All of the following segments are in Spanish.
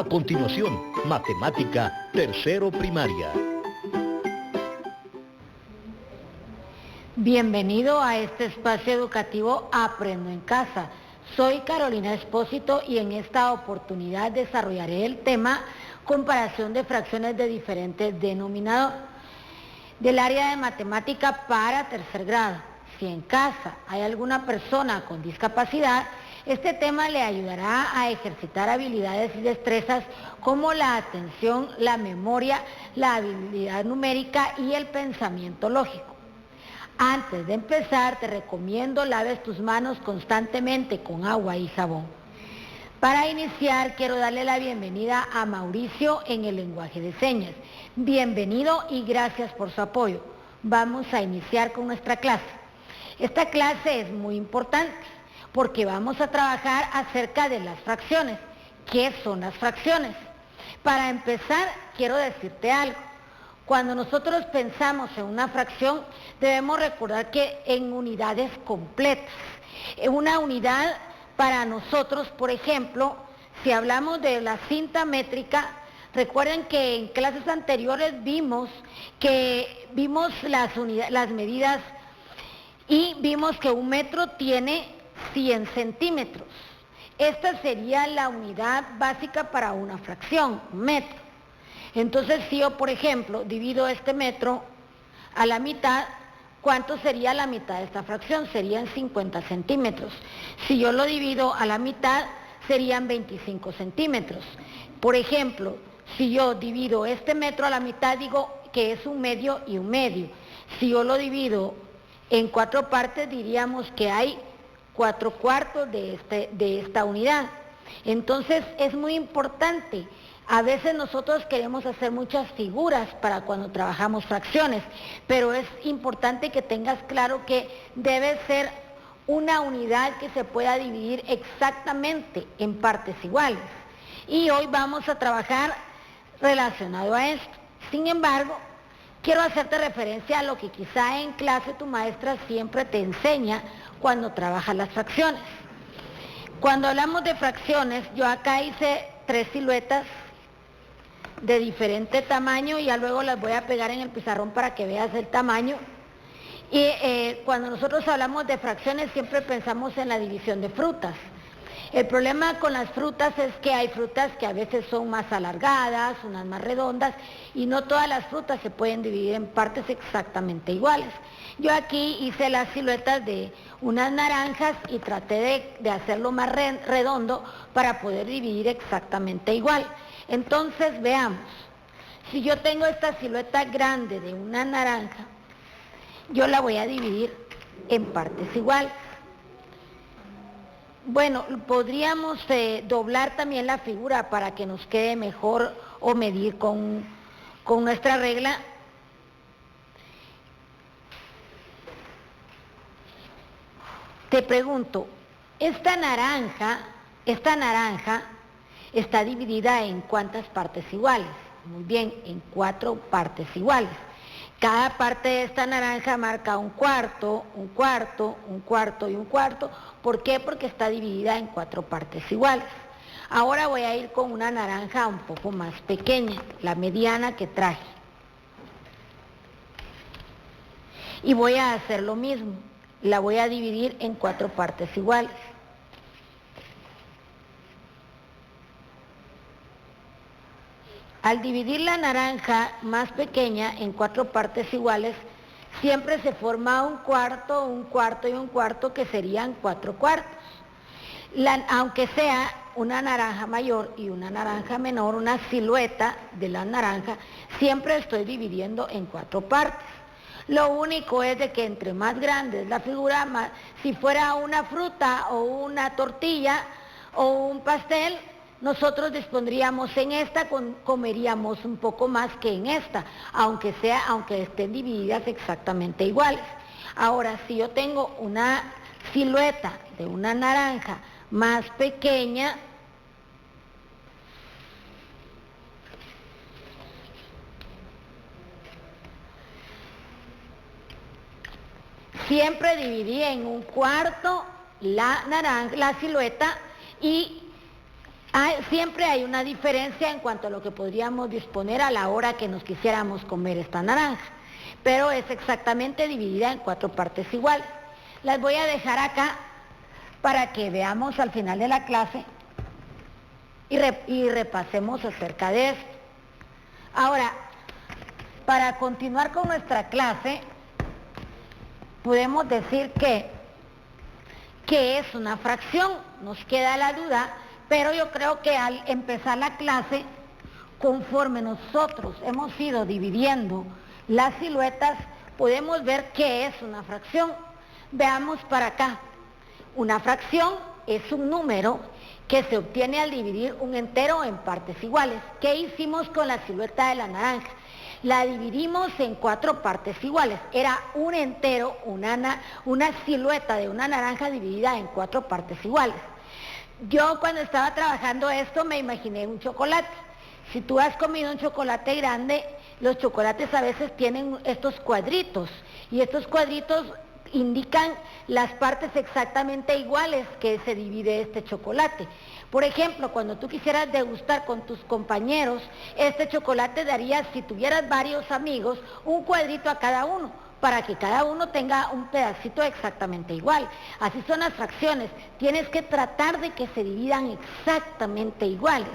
A continuación, matemática, tercero primaria. Bienvenido a este espacio educativo Aprendo en Casa. Soy Carolina Espósito y en esta oportunidad desarrollaré el tema comparación de fracciones de diferentes denominadores del área de matemática para tercer grado. Si en casa hay alguna persona con discapacidad, este tema le ayudará a ejercitar habilidades y destrezas como la atención, la memoria, la habilidad numérica y el pensamiento lógico. Antes de empezar, te recomiendo laves tus manos constantemente con agua y jabón. Para iniciar, quiero darle la bienvenida a Mauricio en el lenguaje de señas. Bienvenido y gracias por su apoyo. Vamos a iniciar con nuestra clase. Esta clase es muy importante porque vamos a trabajar acerca de las fracciones. ¿Qué son las fracciones? Para empezar, quiero decirte algo. Cuando nosotros pensamos en una fracción, debemos recordar que en unidades completas. Una unidad para nosotros, por ejemplo, si hablamos de la cinta métrica, recuerden que en clases anteriores vimos las medidas y vimos que un metro tiene 100 centímetros. Esta sería la unidad básica para una fracción, un metro. Entonces, si yo, por ejemplo, divido este metro a la mitad, ¿cuánto sería la mitad de esta fracción? Serían 50 centímetros. Si yo lo divido a la mitad, serían 25 centímetros. Por ejemplo, si yo divido este metro a la mitad, digo que es un medio y un medio. Si yo lo divido en 4 partes, diríamos que hay 4 cuartos de esta unidad. Entonces, es muy importante. A veces nosotros queremos hacer muchas figuras para cuando trabajamos fracciones, pero es importante que tengas claro que debe ser una unidad que se pueda dividir exactamente en partes iguales. Y hoy vamos a trabajar relacionado a esto. Sin embargo, quiero hacerte referencia a lo que quizá en clase tu maestra siempre te enseña cuando trabajas las fracciones. Cuando hablamos de fracciones, yo acá hice 3 siluetas de diferente tamaño y ya luego las voy a pegar en el pizarrón para que veas el tamaño. Y cuando nosotros hablamos de fracciones siempre pensamos en la división de frutas. El problema con las frutas es que hay frutas que a veces son más alargadas, unas más redondas, y no todas las frutas se pueden dividir en partes exactamente iguales. Yo aquí hice las siluetas de unas naranjas y traté de hacerlo más redondo para poder dividir exactamente igual. Entonces veamos, si yo tengo esta silueta grande de una naranja, yo la voy a dividir en partes iguales. Bueno, podríamos doblar también la figura para que nos quede mejor o medir con nuestra regla. Te pregunto, esta naranja está dividida en ¿cuántas partes iguales? Muy bien, en 4 partes iguales. Cada parte de esta naranja marca un cuarto, un cuarto, un cuarto y un cuarto. ¿Por qué? Porque está dividida en 4 partes iguales. Ahora voy a ir con una naranja un poco más pequeña, la mediana que traje. Y voy a hacer lo mismo, la voy a dividir en 4 partes iguales. Al dividir la naranja más pequeña en 4 partes iguales, siempre se forma un cuarto y un cuarto que serían 4 cuartos. Aunque sea una naranja mayor y una naranja menor, una silueta de la naranja, siempre estoy dividiendo en 4 partes. Lo único es de que entre más grande es la figura, si fuera una fruta o una tortilla o un pastel, nosotros dispondríamos en esta, comeríamos un poco más que en esta, aunque estén divididas exactamente iguales. Ahora, si yo tengo una silueta de una naranja más pequeña, siempre dividí en un cuarto la naranja, la silueta, y Siempre hay una diferencia en cuanto a lo que podríamos disponer a la hora que nos quisiéramos comer esta naranja, pero es exactamente dividida en 4 partes iguales. Las voy a dejar acá para que veamos al final de la clase y repasemos acerca de esto. Ahora, para continuar con nuestra clase, podemos decir que es una fracción, nos queda la duda, pero yo creo que al empezar la clase, conforme nosotros hemos ido dividiendo las siluetas, podemos ver qué es una fracción. Veamos para acá. Una fracción es un número que se obtiene al dividir un entero en partes iguales. ¿Qué hicimos con la silueta de la naranja? La dividimos en 4 partes iguales. Era un entero, una silueta de una naranja dividida en 4 partes iguales. Yo cuando estaba trabajando esto me imaginé un chocolate. Si tú has comido un chocolate grande, los chocolates a veces tienen estos cuadritos, y estos cuadritos indican las partes exactamente iguales que se divide este chocolate. Por ejemplo, cuando tú quisieras degustar con tus compañeros, este chocolate daría, si tuvieras varios amigos, un cuadrito a cada uno, para que cada uno tenga un pedacito exactamente igual. Así son las fracciones, tienes que tratar de que se dividan exactamente iguales.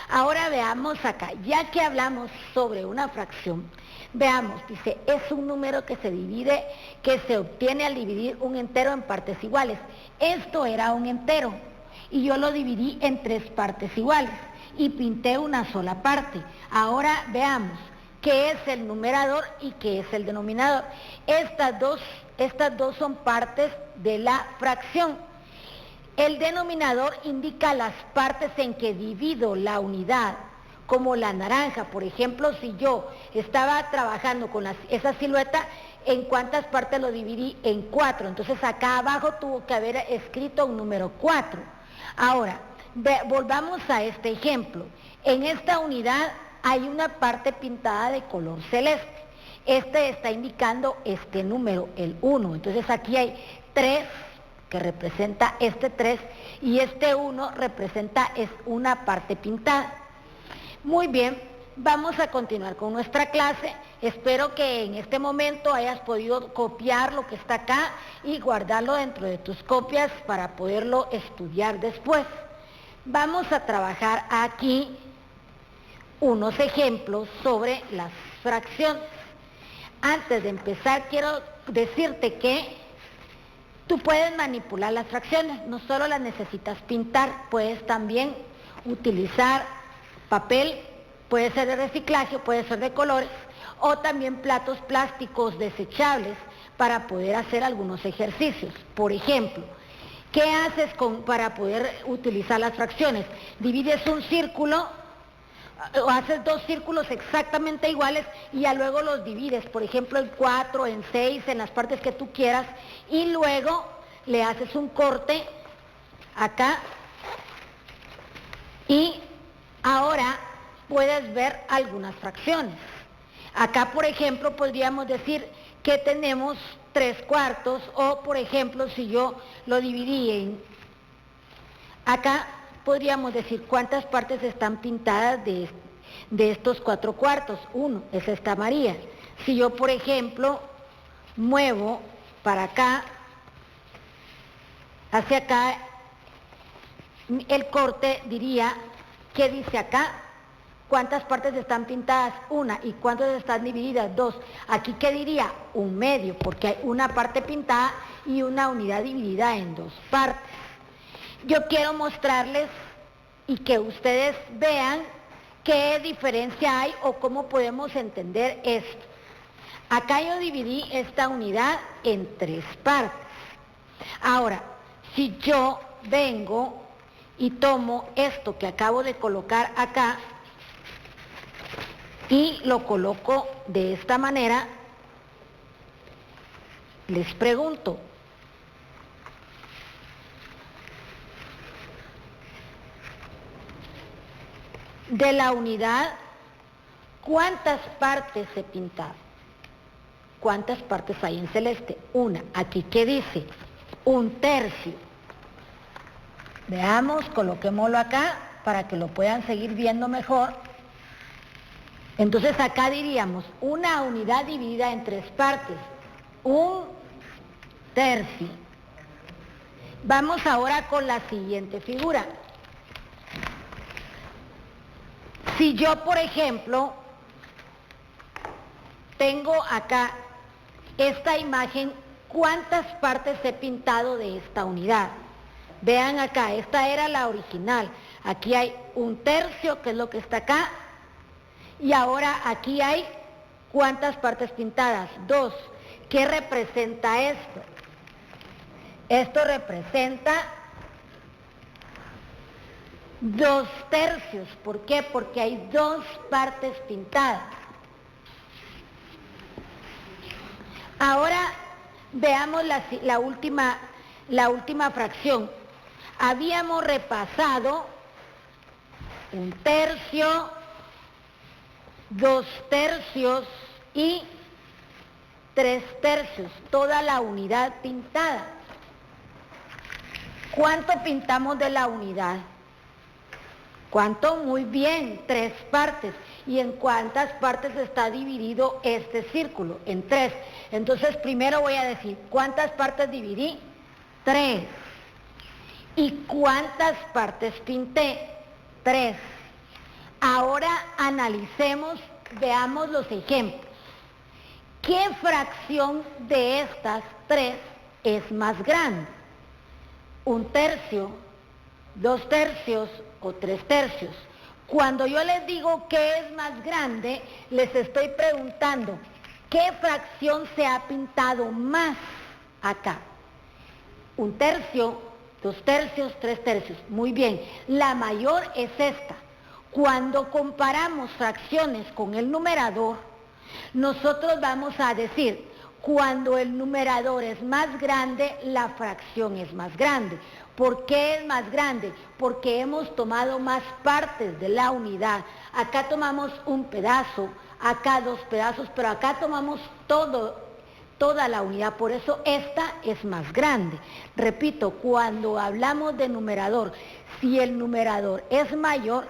Ahora veamos acá, ya que hablamos sobre una fracción, veamos, dice, es un número que se divide, que se obtiene al dividir un entero en partes iguales. Esto era un entero, y yo lo dividí en 3 partes iguales, y pinté una sola parte. Ahora veamos, ¿qué es el numerador y qué es el denominador? Estas dos son partes de la fracción. El denominador indica las partes en que divido la unidad, como la naranja. Por ejemplo, si yo estaba trabajando con esa silueta, ¿en cuántas partes lo dividí? En 4. Entonces acá abajo tuvo que haber escrito un número 4. Ahora, volvamos a este ejemplo. En esta unidad hay una parte pintada de color celeste. Este está indicando este número, el 1. Entonces aquí hay 3, que representa este 3, y este 1 representa es una parte pintada. Muy bien, vamos a continuar con nuestra clase. Espero que en este momento hayas podido copiar lo que está acá y guardarlo dentro de tus copias para poderlo estudiar después. Vamos a trabajar aquí unos ejemplos sobre las fracciones. Antes de empezar, quiero decirte que tú puedes manipular las fracciones, no solo las necesitas pintar, puedes también utilizar papel, puede ser de reciclaje, puede ser de colores, o también platos plásticos desechables para poder hacer algunos ejercicios. Por ejemplo, ¿qué haces para poder utilizar las fracciones? Divides un círculo, o haces 2 círculos exactamente iguales y ya luego los divides, por ejemplo en 4, en 6, en las partes que tú quieras, y luego le haces un corte acá y ahora puedes ver algunas fracciones. Acá, por ejemplo, podríamos decir que tenemos 3/4, o por ejemplo, si yo lo dividí en acá, podríamos decir cuántas partes están pintadas de estos 4/4. 1, esa está María. Si yo, por ejemplo, muevo para acá, hacia acá, el corte diría, ¿qué dice acá? ¿Cuántas partes están pintadas? 1. ¿Y cuántas están divididas? 2. Aquí, ¿qué diría? 1/2, porque hay una parte pintada y una unidad dividida en 2 partes. Yo quiero mostrarles y que ustedes vean qué diferencia hay o cómo podemos entender esto. Acá yo dividí esta unidad en 3 partes. Ahora, si yo vengo y tomo esto que acabo de colocar acá y lo coloco de esta manera, les pregunto, de la unidad, ¿cuántas partes he pintado? ¿Cuántas partes hay en celeste? 1. Aquí, ¿qué dice? 1/3. Veamos, coloquémoslo acá. para que lo puedan seguir viendo mejor. Entonces acá diríamos una unidad dividida en 3 partes, 1/3. Vamos ahora con la siguiente figura. Si yo, por ejemplo, tengo acá esta imagen, ¿cuántas partes he pintado de esta unidad? Vean acá, esta era la original. Aquí hay 1/3, que es lo que está acá. Y ahora aquí hay, ¿cuántas partes pintadas? 2. ¿Qué representa esto? Esto representa 2/3. ¿Por qué? Porque hay 2 partes pintadas. Ahora veamos la última fracción. Habíamos repasado 1/3, 2/3 y 3/3, toda la unidad pintada. ¿Cuánto pintamos de la unidad? ¿Cuánto? Muy bien, 3 partes. ¿Y en cuántas partes está dividido este círculo? En 3. Entonces primero voy a decir, ¿cuántas partes dividí? 3. ¿Y cuántas partes pinté? 3. Ahora analicemos, veamos los ejemplos. ¿Qué fracción de estas 3 es más grande? 1/3, 2/3 o 3/3. Cuando yo les digo qué es más grande, les estoy preguntando, ¿qué fracción se ha pintado más acá? 1/3, 2/3, 3/3. Muy bien, la mayor es esta. Cuando comparamos fracciones con el numerador, nosotros vamos a decir, cuando el numerador es más grande, la fracción es más grande. ¿Por qué es más grande? Porque hemos tomado más partes de la unidad. Acá tomamos un pedazo, acá 2 pedazos, pero acá tomamos toda la unidad, por eso esta es más grande. Repito, cuando hablamos de numerador, si el numerador es mayor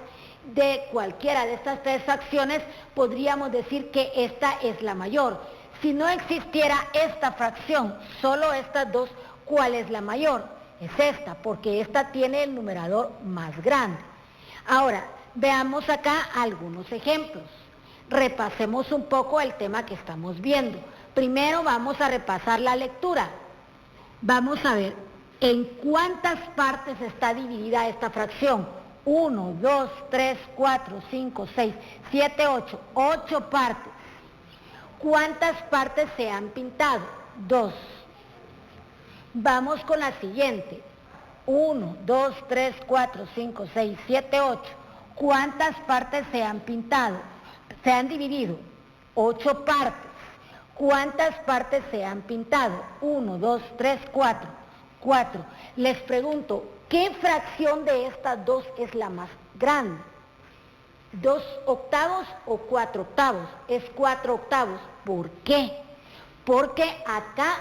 de cualquiera de estas 3 fracciones, podríamos decir que esta es la mayor. Si no existiera esta fracción, solo estas 2, ¿cuál es la mayor? Es esta, porque esta tiene el numerador más grande. Ahora, veamos acá algunos ejemplos. Repasemos un poco el tema que estamos viendo. Primero vamos a repasar la lectura. Vamos a ver en cuántas partes está dividida esta fracción. 1, 2, 3, 4, 5, 6, 7, 8. 8 partes. ¿Cuántas partes se han pintado? 2. Vamos con la siguiente. 1, 2, 3, 4, 5, 6, 7, 8. ¿Cuántas partes se han pintado? Se han dividido. 8 partes. ¿Cuántas partes se han pintado? 1, 2, 3, 4. 4. Les pregunto, ¿qué fracción de estas 2 es la más grande? 2/8 o 4/8. Es 4/8. ¿Por qué? Porque acá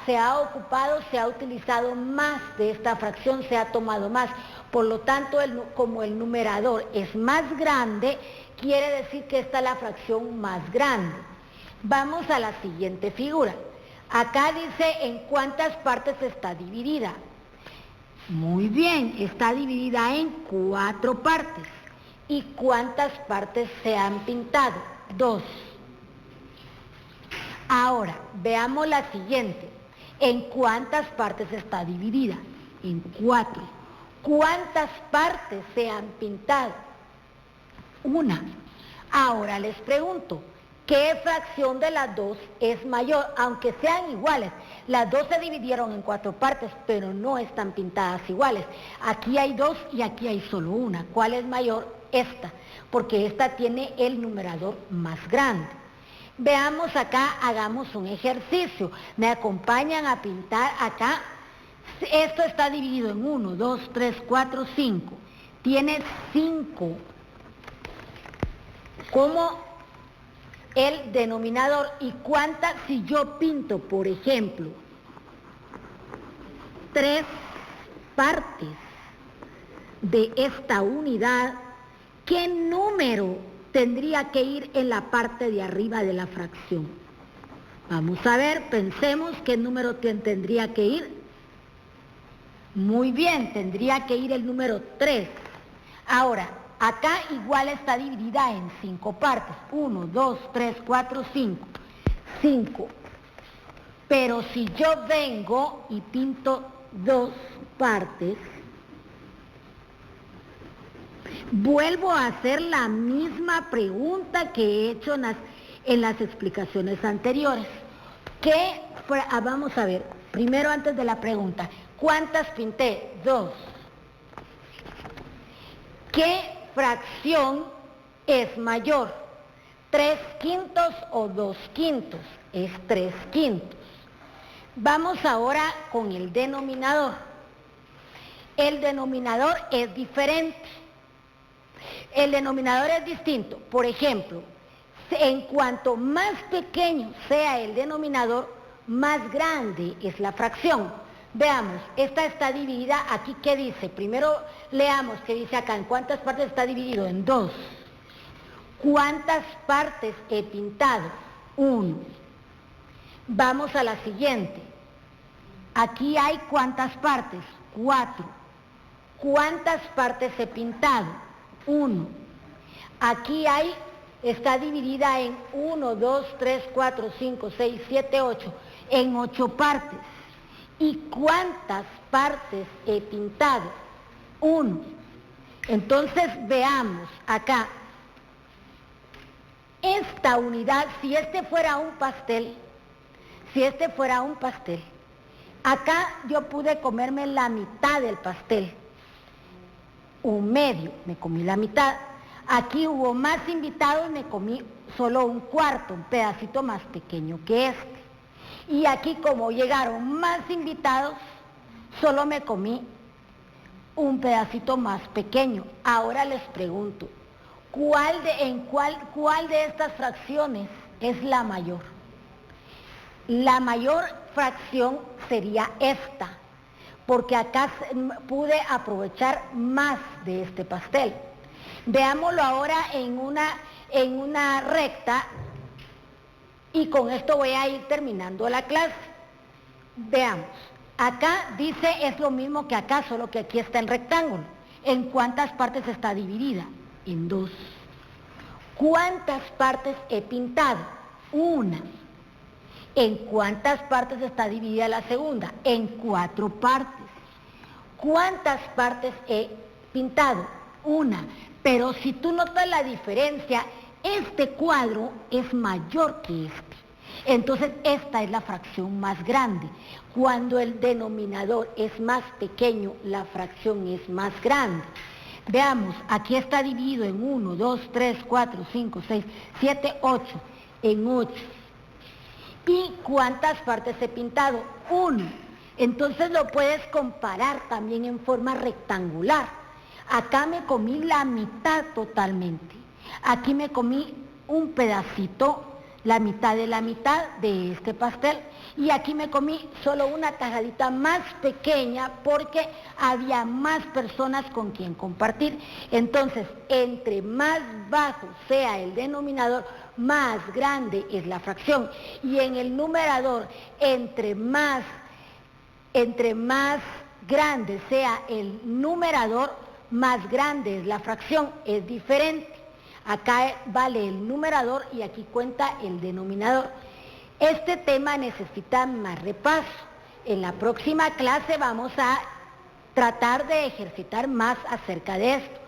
se ha ocupado, se ha utilizado más de esta fracción, se ha tomado más. Por lo tanto, como el numerador es más grande, quiere decir que esta es la fracción más grande. Vamos a la siguiente figura. Acá dice en cuántas partes está dividida. Muy bien, está dividida en 4 partes. ¿Y cuántas partes se han pintado? 2. Ahora, veamos la siguiente. ¿En cuántas partes está dividida? En 4. ¿Cuántas partes se han pintado? 1. Ahora les pregunto, ¿qué fracción de las 2 es mayor? Aunque sean iguales, las 2 se dividieron en 4 partes, pero no están pintadas iguales. Aquí hay 2 y aquí hay solo una. ¿Cuál es mayor? Esta, porque esta tiene el numerador más grande. Veamos acá, hagamos un ejercicio. Me acompañan a pintar acá. Esto está dividido en 1, 2, 3, 4, 5. Tiene 5 como el denominador. ¿Y cuántas si yo pinto, por ejemplo, 3 partes? de esta unidad, ¿qué número tendría que ir en la parte de arriba de la fracción? Vamos a ver, pensemos qué número tendría que ir. Muy bien, tendría que ir el número 3. Ahora, acá igual está dividida en 5 partes. 1, 2, 3, 4, 5. 5. Pero si yo vengo y pinto 2 partes, vuelvo a hacer la misma pregunta que he hecho en las explicaciones anteriores. Vamos a ver, primero antes de la pregunta, ¿cuántas pinté? 2. ¿Qué fracción es mayor? ¿3/5 o 2/5? Es 3/5. Vamos ahora con el denominador. El denominador es diferente. El denominador es distinto. Por ejemplo, en cuanto más pequeño sea el denominador, más grande es la fracción. Veamos, esta está dividida, aquí ¿qué dice? Primero leamos qué dice acá, ¿en cuántas partes está dividido? En 2. ¿Cuántas partes he pintado? 1. Vamos a la siguiente. Aquí hay ¿cuántas partes? 4. ¿Cuántas partes he pintado? 1. Aquí está dividida en 1, 2, 3, 4, 5, 6, 7, 8, en 8 partes. ¿Y cuántas partes he pintado? 1. Entonces veamos acá. Esta unidad, si este fuera un pastel, acá yo pude comerme la mitad del pastel. Un medio, me comí la mitad. Aquí hubo más invitados, me comí solo un cuarto, un pedacito más pequeño que este. Y aquí como llegaron más invitados, solo me comí un pedacito más pequeño. Ahora les pregunto, ¿cuál de estas fracciones es la mayor? La mayor fracción sería esta, porque acá pude aprovechar más de este pastel. Veámoslo ahora en una recta, y con esto voy a ir terminando la clase. Veamos, acá dice es lo mismo que acá, solo que aquí está en rectángulo. ¿En cuántas partes está dividida? En 2. ¿Cuántas partes he pintado? 1. ¿En cuántas partes está dividida la segunda? En 4 partes. ¿Cuántas partes he pintado? 1. Pero si tú notas la diferencia, este cuadro es mayor que este. Entonces esta es la fracción más grande. Cuando el denominador es más pequeño, la fracción es más grande. Veamos, aquí está dividido en 1, 2, 3, 4, 5, 6, 7, 8. En 8. ¿Y cuántas partes he pintado? 1. Entonces lo puedes comparar también en forma rectangular. Acá me comí la mitad totalmente. Aquí me comí un pedacito, la mitad de la mitad de este pastel. Y aquí me comí solo una tajadita más pequeña porque había más personas con quien compartir. Entonces, entre más bajo sea el denominador, más grande es la fracción. Y en el numerador, entre más grande sea el numerador, más grande es la fracción, es diferente. Acá vale el numerador y aquí cuenta el denominador. Este tema necesita más repaso. En la próxima clase vamos a tratar de ejercitar más acerca de esto.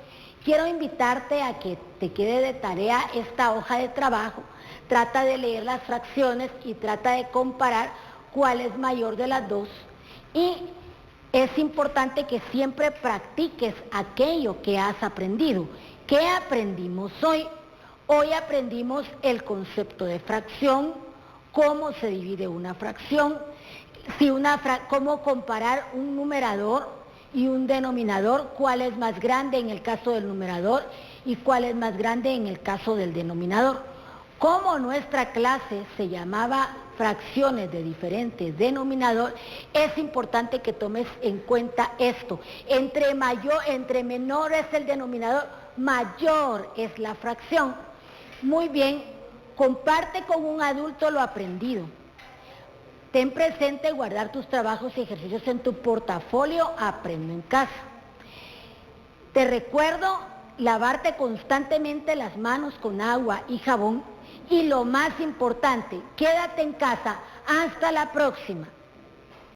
Quiero invitarte a que te quede de tarea esta hoja de trabajo. Trata de leer las fracciones y trata de comparar cuál es mayor de las dos. Y es importante que siempre practiques aquello que has aprendido. ¿Qué aprendimos hoy? Hoy aprendimos el concepto de fracción, cómo se divide una fracción, cómo comparar un numerador y un denominador, cuál es más grande en el caso del numerador y cuál es más grande en el caso del denominador. Como nuestra clase se llamaba fracciones de diferentes denominadores, es importante que tomes en cuenta esto. Entre menor es el denominador, mayor es la fracción. Muy bien, comparte con un adulto lo aprendido. Ten presente guardar tus trabajos y ejercicios en tu portafolio Aprendo en Casa. Te recuerdo lavarte constantemente las manos con agua y jabón. Y lo más importante, quédate en casa. Hasta la próxima.